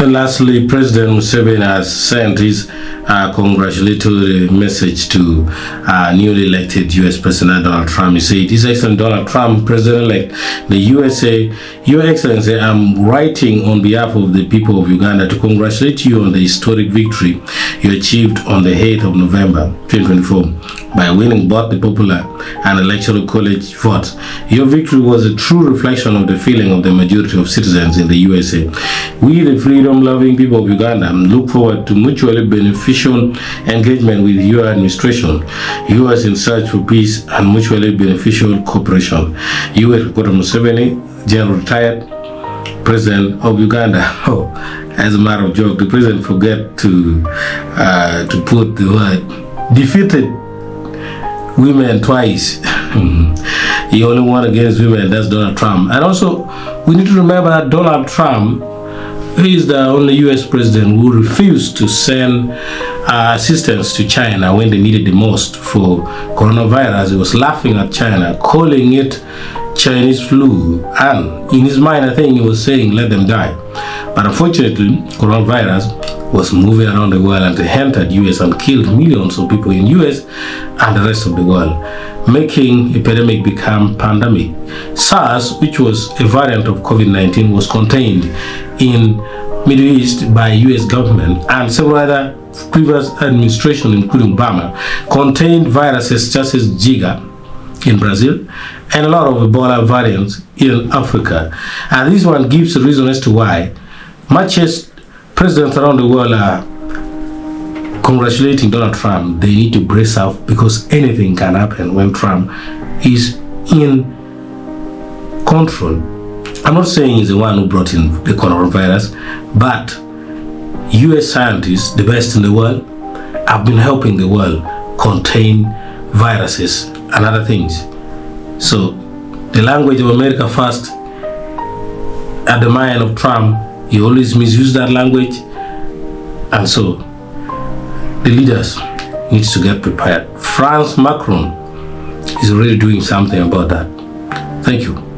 And lastly, President Museveni has sent his congratulatory message to newly elected U.S. President Donald Trump. He said, His Excellency Donald Trump, President-elect, the USA, Your Excellency, I'm writing on behalf of the people of Uganda to congratulate you on the historic victory you achieved on the 8th of November 2024 by winning both the popular and electoral college votes. Your victory was a true reflection of the feeling of the majority of citizens in the USA. We, the freedom-loving people of Uganda, look forward to mutually beneficial engagement with your administration. You are in search for peace and mutually beneficial cooperation. You, Museveni, General Retired President of Uganda. Oh, as a matter of joke, the president forgot to put the word defeated women twice. He only won against women. That's Donald Trump. And also, we need to remember that Donald Trump is the only U.S. president who refused to send assistance to China when they needed the most for coronavirus. He was laughing at China, calling it Chinese flu, and in his mind, I think he was saying, let them die. But unfortunately, coronavirus was moving around the world and entered US and killed millions of people in US and the rest of the world, making epidemic become pandemic. SARS, which was a variant of COVID-19, was contained in Middle East by US government, and several other previous administration, including Obama, contained viruses such as Zika in Brazil and a lot of Ebola variants in Africa. And this one gives a reason as to why much as presidents around the world are congratulating Donald Trump, they need to brace up, because anything can happen when Trump is in control. I'm not saying he's the one who brought in the coronavirus, but US scientists, the best in the world, have been helping the world contain viruses and other things. So the language of America first, at the mind of Trump, he always misused that language, and so the leaders needs to get prepared. France Macron is already doing something about that. Thank you.